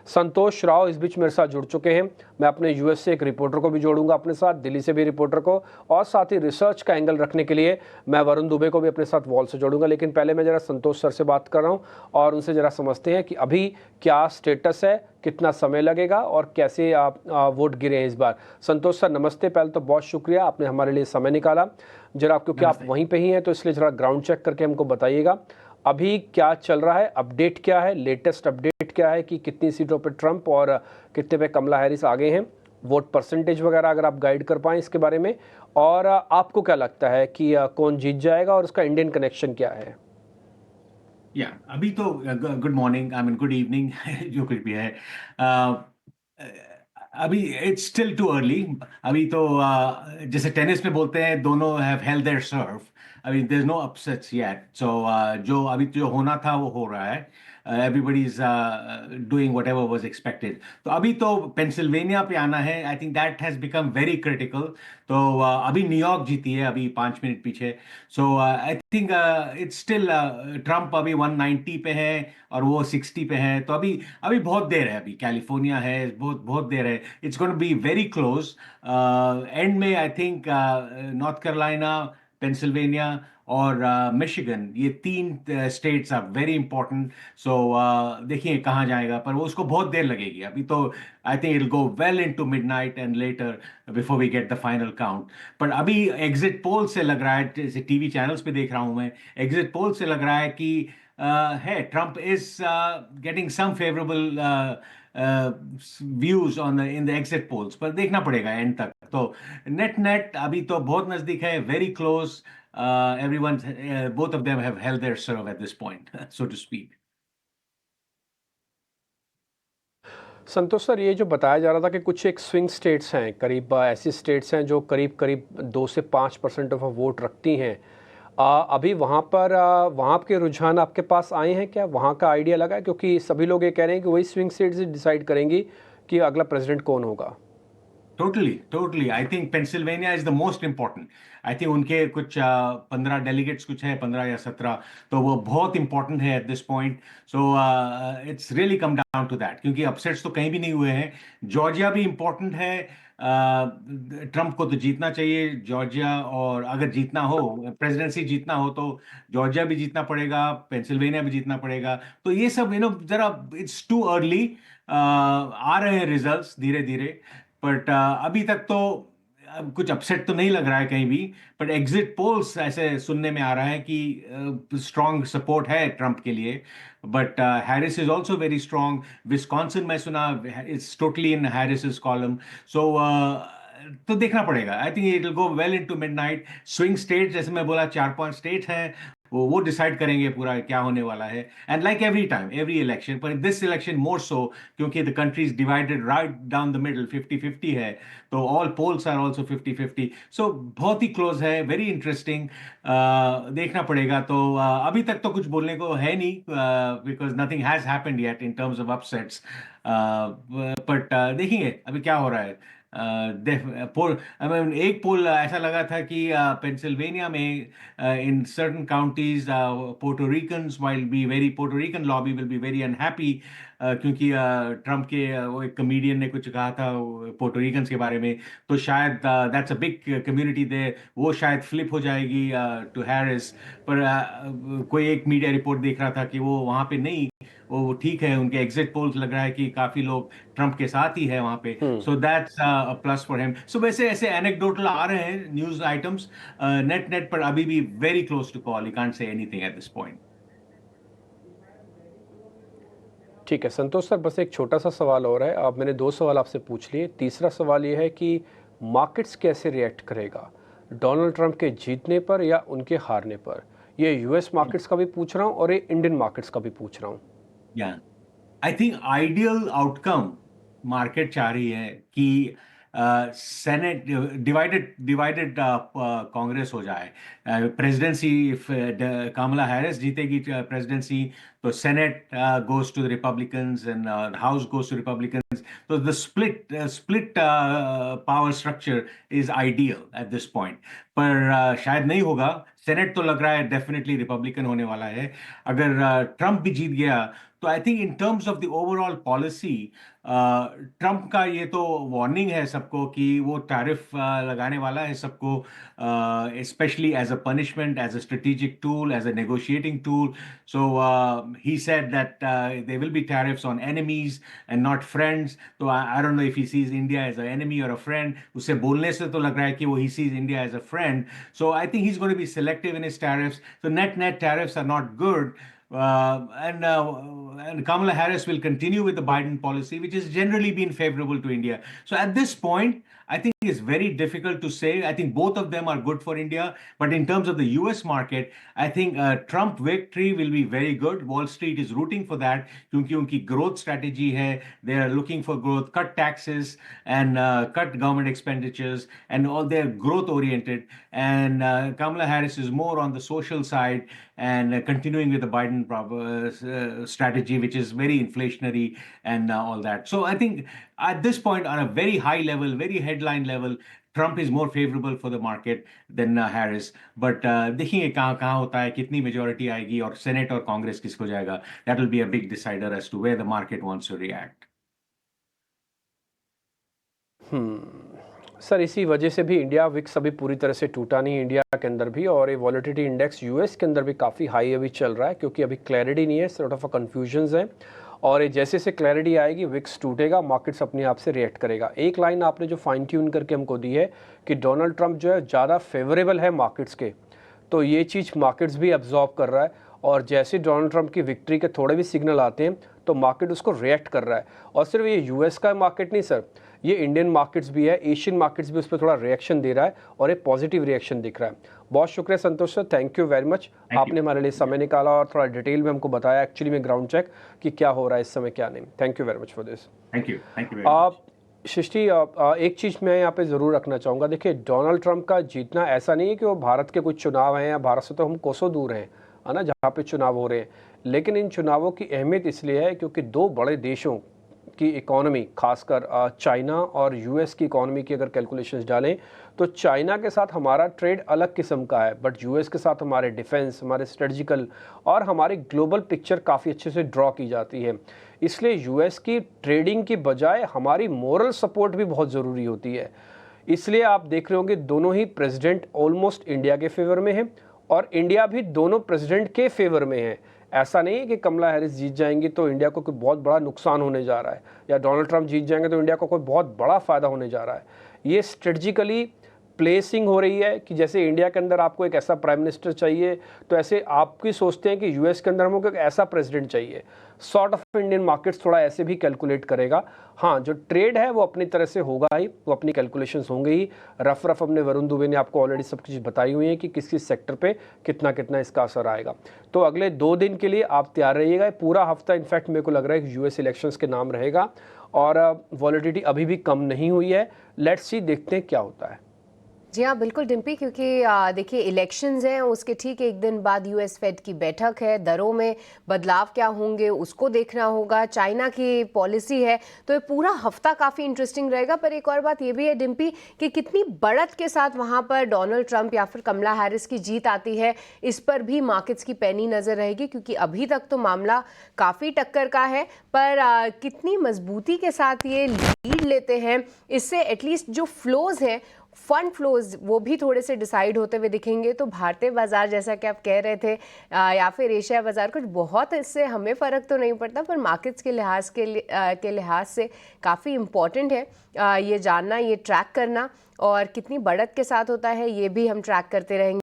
संतोष राव इस बीच मेरे साथ जुड़ चुके हैं। मैं अपने यूएस से एक रिपोर्टर को भी जोड़ूंगा अपने साथ, दिल्ली से भी रिपोर्टर को, और साथ ही रिसर्च का एंगल रखने के लिए मैं वरुण दुबे को भी अपने साथ वॉल से जोड़ूंगा। लेकिन पहले मैं जरा संतोष सर से बात कर रहा हूँ और उनसे जरा समझते हैं कि अभी क्या स्टेटस है, कितना समय लगेगा और कैसे आप वोट गिरे हैं इस बार। संतोष सर नमस्ते, पहले तो बहुत शुक्रिया आपने हमारे लिए समय निकाला जरा, क्योंकि आप वहीं पे ही हैं तो इसलिए जरा ग्राउंड चेक करके हमको बताइएगा अभी क्या चल रहा है, अपडेट क्या है, लेटेस्ट अपडेट क्या है कि कितनी सीटों पे ट्रंप और कितने पे कमला हैरिस आगे हैं, वोट परसेंटेज वगैरह अगर आप गाइड कर पाएँ इसके बारे में, और आपको क्या लगता है कि कौन जीत जाएगा और उसका इंडियन कनेक्शन क्या है। या अभी तो good morning, I mean good evening, जो कुछ भी है। अभी इट्स स्टिल टू अर्ली। अभी तो जैसे टेनिस में बोलते हैं, दोनों हैव हेल्ड देयर सर्व। अभी there is no upsets yet, so जो अभी जो होना था वो हो रहा है। Everybody is doing whatever was expected. तो अभी तो पेंसिल्वेनिया पे आना है। I think that has become very critical. तो अभी न्यूयॉर्क जीती है, अभी 5 मिनट पीछे। So I think it's still Trump अभी 190 पे है और वो 60 पे है। तो अभी अभी बहुत देर है, अभी कैलिफोर्निया है, बहुत बहुत देर है। It's going to be very close. End में I think North Carolina, Pennsylvania और मिशिगन, ये तीन states are very important. So देखिए कहाँ जाएगा, पर वो उसको बहुत देर लगेगी अभी तो। I think it go well into midnight and later before we get the final count. पर अभी एग्जिट पोल से लग रहा है, जैसे टीवी चैनल्स पे देख रहा हूं मैं, एग्जिट पोल से लग रहा है कि है Trump is getting some favourable views on in the exit polls. पर देखना पड़ेगा एंड तक। तो नेट नेट अभी तो बहुत नजदीक है, very close. Everyone, both of them have held their serve at this point, so to speak. Santosh sir, ये जो बताया जा रहा था कि कुछ एक स्विंग स्टेट्स हैं, करीब ऐसी स्टेट्स हैं जो करीब करीब 2 से 5% ऑफ वोट रखती हैं, अभी वहाँ पर वहाँ के रुझान आपके पास आए हैं क्या, वहाँ का आइडिया लगा है? क्योंकि सभी लोग ये कह रहे हैं कि वही स्विंग स्टेट्स डिसाइड करेंगी कि अगला प्रेसिडेंट कौन होगा। Totally totally, I think Pennsylvania is the most important. I think उनके कुछ 15 डेलीगेट्स कुछ है, 15 या 17। तो वो बहुत इंपॉर्टेंट है at this point. So it's really come down to that, क्योंकि अपसेट्स तो कहीं भी नहीं हुए हैं। जॉर्जिया भी इंपॉर्टेंट है। ट्रंप को तो जीतना चाहिए जॉर्जिया, और अगर जीतना हो, प्रेसिडेंसी जीतना हो, तो जॉर्जिया भी जीतना पड़ेगा, पेंसिल्वेनिया भी जीतना पड़ेगा। तो ये सब जरा इट्स टू अर्ली। आ रहे हैं रिजल्ट्स धीरे धीरे। बट अभी तक तो कुछ अपसेट तो नहीं लग रहा है कहीं भी। बट एग्जिट पोल्स ऐसे सुनने में आ रहा है कि स्ट्रांग सपोर्ट है ट्रंप के लिए। But Harris is also very strong. Wisconsin मैं सुना it's totally in Harris column. So तो देखना पड़ेगा। I think it will go well into midnight. Swing state, जैसे मैं बोला, 4-5 स्टेट हैं, वो डिसाइड करेंगे पूरा क्या होने वाला है। And like every time, every election, पर दिस इलेक्शन मोर सो, क्योंकि the country is divided write down the middle, 50-50 है। तो ऑल पोल्स आर ऑल्सो 50-50। सो बहुत ही क्लोज है, वेरी इंटरेस्टिंग। देखना पड़ेगा। तो अभी तक तो कुछ बोलने को है नहीं, because nothing has happened yet in terms of upsets. But देखेंगे अभी क्या हो रहा है। पोल, आई मीन, एक पोल ऐसा लगा था कि पेंसिल्वेनिया में in certain counties Puerto Ricans will be very, Puerto Rican lobby will be very unhappy, क्योंकि ट्रम्प के वो एक कमेडियन ने कुछ कहा था पोर्टो रिकन्स के बारे में। तो शायद दैट्स अ बिग कम्युनिटी दे, वो शायद फ्लिप हो जाएगी टू हैरिस। पर कोई एक मीडिया रिपोर्ट देख रहा था कि वो वहां पे नहीं, वो ठीक है। उनके एग्जिट पोल्स लग रहा है कि काफी लोग ट्रंप के साथ ही है वहां पे। So that's a plus for him. So वैसे ऐसे एनेक्डोटल आ रहे हैं न्यूज आइटम्स नेट नेट, पर अभी भी very close to call, you can't say anything at this point. ठीक है संतोष सर, बस एक छोटा सा सवाल और है। अब मैंने 2 सवाल आपसे पूछ लिए, तीसरा सवाल ये है कि मार्केट्स कैसे रिएक्ट करेगा डोनाल्ड ट्रंप के जीतने पर या उनके हारने पर। ये यूएस मार्केट्स का भी पूछ रहा हूँ और ये इंडियन मार्केट्स का भी पूछ रहा हूँ। या I think ideal outcome market चाह रही है कि सेनेट डिवाइडेड डिवाइडेड कांग्रेस हो जाए। प्रेसिडेंसी, कमला हैरिस जीतेगी प्रेसिडेंसी, तो Senate goes to the Republicans and House goes to Republicans. So the split power structure is ideal at this point. पर शायद नहीं होगा. सेनेट तो लग रहा है डेफिनेटली रिपब्लिकन होने वाला है. अगर ट्रम्प भी जीत गया तो I think in terms of the overall policy Trump का ये तो वार्निंग है सबको कि वो टैरिफ लगाने वाला है सबको, specially as a punishment, as a strategic tool, as a negotiating tool. So he said that there will be tariffs on enemies and not friends. तो I don't know if he sees India as a enemy और a friend. उससे बोलने से तो लग रहा है कि वो he sees India as a friend. So I think he's going to be selective in his tariffs. So net tariffs are not good. And Kamala Harris will continue with the Biden policy, which has generally been favorable to India. So at this point, I think it's very difficult to say. I think both of them are good for India. But in terms of the US market, I think Trump victory will be very good. Wall Street is rooting for that क्योंकि उनकी growth strategy है. They are looking for growth, cut taxes and cut government expenditures, and all they're growth oriented. And Kamala Harris is more on the social side and continuing with the Biden strategy, which is very inflationary and all that. So I think at this point, on a very high level, very headline level, Trump is more favorable for the market than Harris. But देखिए कहाँ कहाँ होता है, कितनी majority आएगी और senate और कांग्रेस किसको जाएगा. That will be a big decider as to where the market wants to react. Sir इसी वजह से भी इंडिया विक्स अभी पूरी तरह से टूटा नहीं इंडिया के अंदर भी, और ये वॉलेटिलिटी इंडेक्स यूएस के अंदर भी काफ़ी हाई अभी चल रहा है क्योंकि अभी क्लैरिटी नहीं है, सॉर्ट ऑफ अ कन्फ्यूजन्स है. और ये जैसे से क्लैरिटी आएगी विक्स टूटेगा, मार्केट्स अपने आप से रिएक्ट करेगा. एक लाइन आपने जो फाइन ट्यून करके हमको दी है कि डोनाल्ड ट्रंप जो है ज़्यादा फेवरेबल है मार्केट्स के, तो ये चीज़ मार्केट्स भी एब्जॉर्ब कर रहा है. और जैसे डोनाल्ड ट्रंप की विक्ट्री के थोड़े भी सिग्नल आते हैं तो मार्केट उसको रिएक्ट कर रहा है. और सिर्फ ये यूएस का मार्केट नहीं सर, ये इंडियन मार्केट्स भी है, एशियन मार्केट्स भी उस पर थोड़ा रिएक्शन दे रहा है और एक पॉजिटिव रिएक्शन दिख रहा है. बहुत शुक्रिया Santosh sir, thank you very much. आपने हमारे लिए समय निकाला और थोड़ा डिटेल में हमको बताया एक्चुअली में ग्राउंड चेक कि क्या हो रहा है इस समय क्या नहीं. Thank you very much for this. Thank you. आप सृष्टि एक चीज़ मैं यहाँ पे ज़रूर रखना चाहूँगा. देखिए डोनाल्ड ट्रंप का जीतना ऐसा नहीं है कि वो भारत के कुछ चुनाव हैं या भारत से तो हम कोसों दूर हैं, है ना, जहाँ पे चुनाव हो रहे हैं. लेकिन इन चुनावों की अहमियत इसलिए है क्योंकि दो बड़े देशों की इकोनॉमी, खासकर चाइना और यूएस की इकोनॉमी की अगर कैलकुलेशंस डालें तो चाइना के साथ हमारा ट्रेड अलग किस्म का है, बट यूएस के साथ हमारे डिफेंस, हमारे स्ट्रेटजिकल और हमारी ग्लोबल पिक्चर काफ़ी अच्छे से ड्रॉ की जाती है. इसलिए यूएस की ट्रेडिंग की बजाय हमारी मोरल सपोर्ट भी बहुत ज़रूरी होती है. इसलिए आप देख रहे होंगे दोनों ही प्रेसिडेंट ऑलमोस्ट इंडिया के फेवर में हैं और इंडिया भी दोनों प्रेसिडेंट के फेवर में है. ऐसा नहीं है कि कमला हैरिस जीत जाएंगी तो इंडिया को कोई बहुत बड़ा नुकसान होने जा रहा है, या डोनाल्ड ट्रंप जीत जाएंगे तो इंडिया को कोई बहुत बड़ा फ़ायदा होने जा रहा है. ये स्ट्रेटजिकली प्लेसिंग हो रही है कि जैसे इंडिया के अंदर आपको एक ऐसा प्राइम मिनिस्टर चाहिए तो ऐसे आपकी सोचते हैं कि यूएस के अंदर हमको एक ऐसा प्रेसिडेंट चाहिए. सॉर्ट ऑफ इंडियन मार्केट्स थोड़ा ऐसे भी कैलकुलेट करेगा. हाँ, जो ट्रेड है वो अपनी तरह से होगा ही, वो अपनी कैलकुलेशंस होंगे ही. रफ अपने वरुण दुबे ने आपको ऑलरेडी सब चीज़ बताई हुई है कि किस किस सेक्टर पे कितना कितना इसका असर आएगा. तो अगले 2 दिन के लिए आप तैयार रहिएगा. पूरा हफ्ता इनफैक्ट मेरे को लग रहा है कि यूएस इलेक्शंस के नाम रहेगा और वॉलेटिलिटी अभी भी कम नहीं हुई है. लेट्स सी, देखते हैं क्या होता है. जी हाँ बिल्कुल डिम्पी, क्योंकि देखिए इलेक्शंस हैं, उसके ठीक एक दिन बाद यूएस फेड की बैठक है, दरों में बदलाव क्या होंगे उसको देखना होगा, चाइना की पॉलिसी है, तो ये पूरा हफ्ता काफ़ी इंटरेस्टिंग रहेगा. पर एक और बात ये भी है डिम्पी कि कितनी बढ़त के साथ वहाँ पर डोनाल्ड ट्रंप या फिर कमला हैरिस की जीत आती है, इस पर भी मार्केट्स की पैनी नज़र रहेगी. क्योंकि अभी तक तो मामला काफ़ी टक्कर का है, पर कितनी मजबूती के साथ ये लीड लेते हैं, इससे एटलीस्ट जो फ्लोज हैं, फंड फ्लोज, वो भी थोड़े से डिसाइड होते हुए दिखेंगे. तो भारतीय बाजार जैसा कि आप कह रहे थे या फिर एशिया बाजार, कुछ बहुत इससे हमें फ़र्क तो नहीं पड़ता, पर मार्केट्स के लिहाज से काफ़ी इम्पॉर्टेंट है ये जानना, ये ट्रैक करना, और कितनी बढ़त के साथ होता है ये भी हम ट्रैक करते रहेंगे.